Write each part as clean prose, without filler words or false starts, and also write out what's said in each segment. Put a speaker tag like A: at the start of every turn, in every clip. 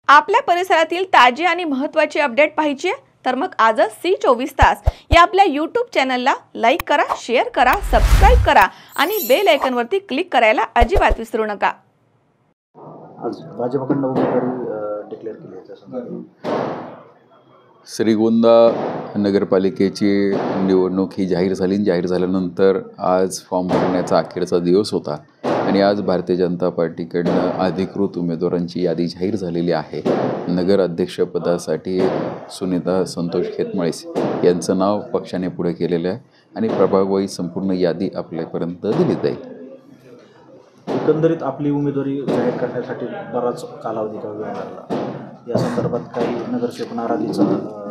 A: आपल्या परिसरातील ताजी आणि महत्त्वाची अपडेट पाहिजे तर मग आजच C24 तास या आपल्या YouTube चॅनलला लाईक करा, शेअर करा, सबस्क्राइब करा आणि बेल आयकॉनवरती क्लिक करायला अजिबात विसरू नका।
B: आज भाजपकडून उमेदवारी डिक्लेअर केली आहे त्यासंदर्भात
C: श्रीगोंदा नगरपालिकेची निवडणूक ही जाहीर झाली। जाहीर झाल्यानंतर आज फॉर्म भरण्याचा अखेरचा दिवस होता आणि आज भारतीय जनता पार्टीकडनं अधिकृत उमेदवारांची यादी जाहीर झालेली आहे। नगर अध्यक्षपदासाठी सुनीता संतोष खेतमळे यांचं नाव पक्षाने पुढे केलेलं आहे आणि प्रभागवाही संपूर्ण यादी आपल्यापर्यंत दिली जाईल।
B: एकंदरीत आपली उमेदवारी जाहीर करण्यासाठी बराच कालावधी का वेळ लागला, या संदर्भात काही नगरसेवक नाराजीचा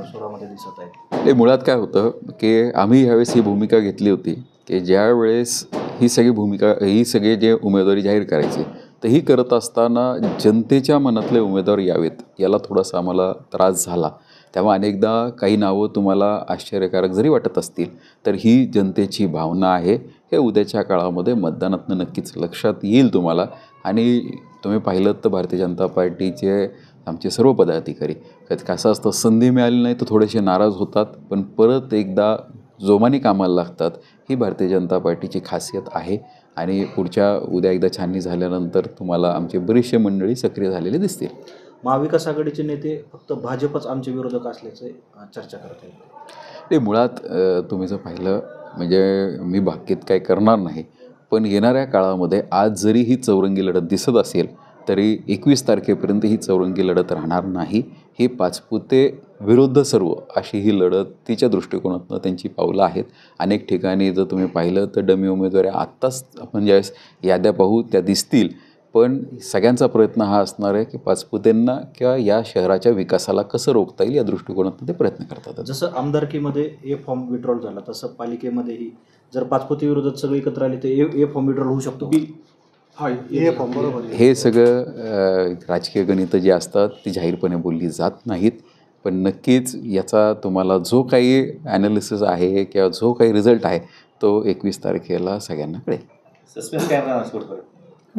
B: सुरामध्ये दिसत आहे।
C: मुळात काय होतं की आम्ही ह्यावेळेस ही भूमिका घेतली होती की ज्या वेळेस ही सगळे जे उमेदवारी जाहीर करायची तर ही करत असताना जनतेच्या मनातले उमेदवार यावेत याला थोडासा आम्हाला त्रास झाला। तेव्हा अनेकदा काही नावं तुम्हाला आश्चर्यकारक जरी वाटत असतील तर ही जनतेची भावना आहे, हे उद्याच्या काळामध्ये मतदानातनं नक्कीच लक्षात येईल तुम्हाला। आणि तुम्ही पाहिलं तर भारतीय जनता पार्टीचे आमचे सर्व पदाधिकारी कसं असतं, संधी मिळाली नाही तर थोडेसे नाराज होतात, पण परत एकदा जोमाने कामाला लागतात। ही भारतीय जनता पार्टीची खासियत आहे आणि पुढच्या उद्या एकदा छाननी झाल्यानंतर तुम्हाला आमचे बरेचसे मंडळी सक्रिय झालेले दिसतील।
B: महाविकास आघाडीचे नेते फक्त भाजपच आमचे विरोधक असल्याचे चर्चा करत आहेत।
C: मुळात तुम्ही जर पाहिलं म्हणजे मी बाकीत काय करणार नाही, पण येणाऱ्या काळामध्ये आज जरी ही चौरंगी लढत दिसत असेल तरी 21 तारखेपर्यंत ही चौरंगी लढत राहणार नाही। ही पाचपुते विरुद्ध सर्व अशी ही लढत तिच्या दृष्टिकोनातून त्यांची पावलं आहेत। अनेक ठिकाणी जर तुम्ही पाहिलं तर डमी उमेदवारी आत्ताच आपण ज्यावेळेस याद्या पाहू त्या दिसतील, पण सगळ्यांचा प्रयत्न हा असणार आहे की पाचपुतेंना किंवा या शहराच्या विकासाला कसं रोखता येईल या दृष्टिकोनातून ते प्रयत्न करतात। जसं
B: आमदारकीमध्ये ए फॉर्म विड्रॉल झाला तसं पालिकेमध्येही जर पाचपुते विरोधात सगळे एकत्र आले तर ए फॉर्म विड्रॉल होऊ शकतो की?
C: हे सगळं राजकीय गणितं जी असतात ती जाहीरपणे बोलली जात नाहीत, पण नक्कीच याचा तुम्हाला जो काही ॲनालिसिस आहे किंवा जो काही रिझल्ट आहे तो 21 तारखेला सगळ्यांना कळेल।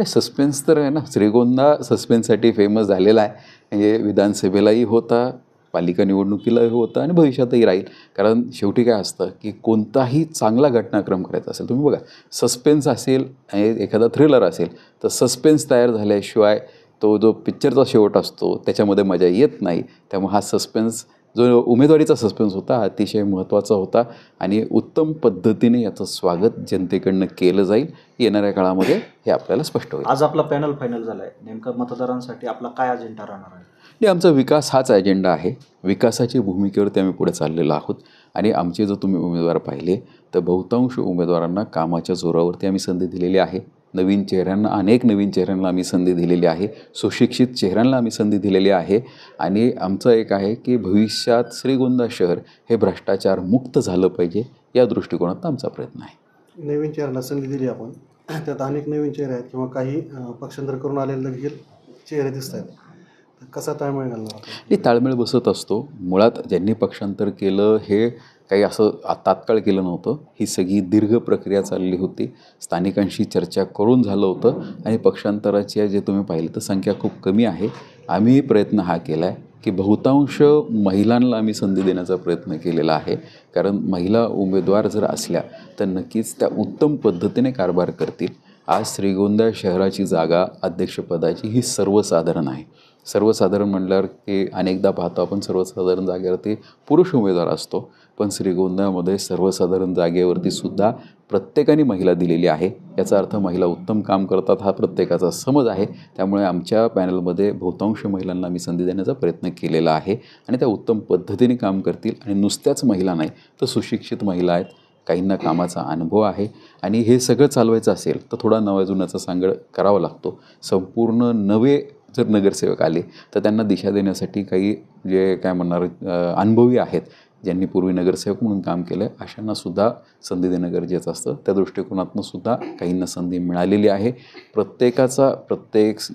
C: सस्पेन्स तर आहे ना, श्रीगोंदा सस्पेन्ससाठी फेमस झालेला आहे। म्हणजे विधानसभेलाही होता, पालिका निवडणुकीलाही होता आणि भविष्यातही राहील। कारण शेवटी काय असतं की कोणताही चांगला घटनाक्रम करायचा असेल, तुम्ही बघा सस्पेन्स असेल आणि एखादा थ्रिलर असेल तर सस्पेन्स तयार झाल्याशिवाय तो जो पिक्चरचा शेवट असतो त्याच्यामध्ये मजा येत नाही। त्यामुळे हा सस्पेन्स जो उमेदवारीचा सस्पेन्स होता अतिशय महत्त्वाचा होता आणि उत्तम पद्धतीने याचं स्वागत जनतेकडनं केलं जाईल। येणाऱ्या काळामध्ये हे आपल्याला स्पष्ट होईल।
B: आज आपला पॅनल फायनल झाला आहे, नेमका मतदारांसाठी आपला काय अजेंडा राहणार आहे?
C: आमचा विकास हाच अजेंडा आहे। विकासाची भूमिकेवरती आम्ही पुढे चाललेलो आहोत आणि आमचे जर तुम्ही उमेदवार पाहिले तर बहुतांश उमेदवारांना कामाच्या जोरावरती आम्ही संधी दिलेली आहे। नवीन चेहऱ्यांना, अनेक नवीन चेहऱ्यांना आम्ही संधी दिलेली आहे, सुशिक्षित चेहऱ्यांना आम्ही संधी दिलेली आहे आणि आमचं एक आहे की भविष्यात श्रीगोंदा शहर हे भ्रष्टाचार मुक्त झालं पाहिजे, या दृष्टिकोनात आमचा प्रयत्न आहे।
D: नवीन चेहऱ्याला संधी दिली आपण, त्यात अनेक नवीन चेहरे आहेत किंवा काही पक्षांतर करून आलेले देखील चेहरे दिसत आहेत, कसा ताळमेळ घालणार?
C: हे ताळमेळ बसत असतो। मुळात ज्यांनी पक्षांतर केलं हे काही असं तात्काळ केलं नव्हतं, ही सगळी दीर्घ प्रक्रिया चालली होती। स्थानिकांशी चर्चा करून झालं होतं आणि पक्षांतराची जे तुम्ही पाहिलं तर संख्या खूप कमी आहे। आम्ही प्रयत्न हा केला आहे की बहुतांश महिलांना आम्ही संधी देण्याचा प्रयत्न केलेला आहे, कारण महिला उमेदवार जर असल्या तर नक्कीच त्या उत्तम पद्धतीने कारभार करतील। आज श्रीगोंदा शहराची जागा अध्यक्षपदाची ही सर्वसाधारण आहे। सर्वसाधारण म्हटल्यावर की अनेकदा पाहतो आपण सर्वसाधारण जागेवरती पुरुष उमेदवार असतो, पण श्रीगोंद्यामध्ये सर्वसाधारण जागेवरती सुद्धा प्रत्येकाने महिला दिलेली आहे। याचा अर्थ महिला उत्तम काम करतात हा प्रत्येकाचा समज आहे। त्यामुळे आमच्या पॅनलमध्ये बहुतांश महिलांना आम्ही संधी देण्याचा प्रयत्न केलेला आहे आणि त्या उत्तम पद्धतीने काम करतील। आणि नुसत्याच महिला नाही तर सुशिक्षित महिला आहेत, काहींना कामाचा अनुभव आहे आणि हे सगळं चालवायचं असेल तर थोडा नव्या जुन्याचा सांगड करावा लागतो। संपूर्ण नवे जर नगरसेवक आले तर त्यांना दिशा देण्यासाठी काही जे काय म्हणणार अनुभवी आहेत, ज्यांनी पूर्वी नगरसेवक म्हणून काम केलं आहे, अशांनासुद्धा संधी देणं गरजेचं असतं। त्या दृष्टिकोनातून सुद्धा काहींना संधी मिळालेली आहे। प्रत्येक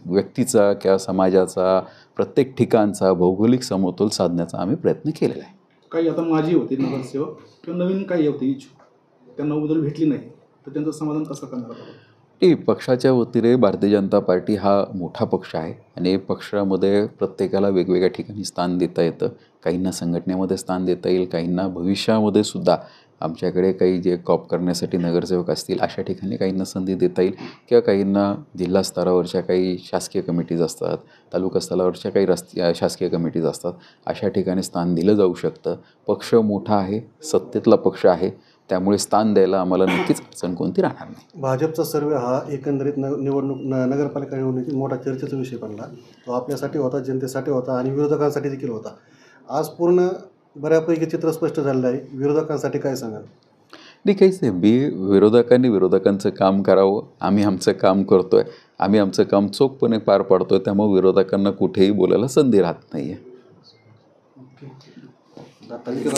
C: व्यक्तीचा किंवा समाजाचा, प्रत्येक ठिकाणचा भौगोलिक समतोल साधण्याचा आम्ही प्रयत्न केलेला आहे।
E: काही आता माझी होते नगरसेवक किंवा नवीन काही होते इच्छुक, त्यांना उमेदवारी भेटली नाही तर त्यांचं समाधान कसं करणार?
C: पक्षाच्या वतीने भारतीय जनता पार्टी हा मोठा पक्ष आहे आणि पक्षामध्ये प्रत्येकाला वेगवेगळ्या ठिकाणी स्थान देता येतं. काहींना संघटनेमध्ये स्थान देता येईल, काहींना भविष्यामध्ये सुद्धा आमच्याकडे काही जे कॉप करण्यासाठी नगरसेवक असतील अशा ठिकाणी काहींना संधी देता येईल किंवा काहींना जिल्हा स्तरावरच्या काही शासकीय कमिटीज असतात, तालुका स्तरावरच्या काही शासकीय कमिटीज असतात, अशा ठिकाणी स्थान दिलं जाऊ शकतं. पक्ष मोठा आहे, सत्तेतला पक्ष आहे, त्यामुळे स्थान द्यायला आम्हाला नक्कीच अडचण कोणती राहणार नाही.
D: भाजपचा सर्वे हा एकंदरीत नगरपालिका निवडणुकीत मोठा चर्चेचा विषय बनला. तो आपल्यासाठी होता, जनतेसाठी होता आणि विरोधकांसाठी देखील होता. आज पूर्ण बऱ्यापैकी चित्र स्पष्ट झालेलं आहे. विरोधकांसाठी काय सांगाल?
C: नाही, काहीच नाही. विरोधकांनी विरोधकांचं काम करावं. आम्ही आमचं काम करतो आहे, आम्ही आमचं काम चोखपणे पार पाडतो आहे. त्यामुळे विरोधकांना कुठेही बोलायला संधी राहत नाही आहे.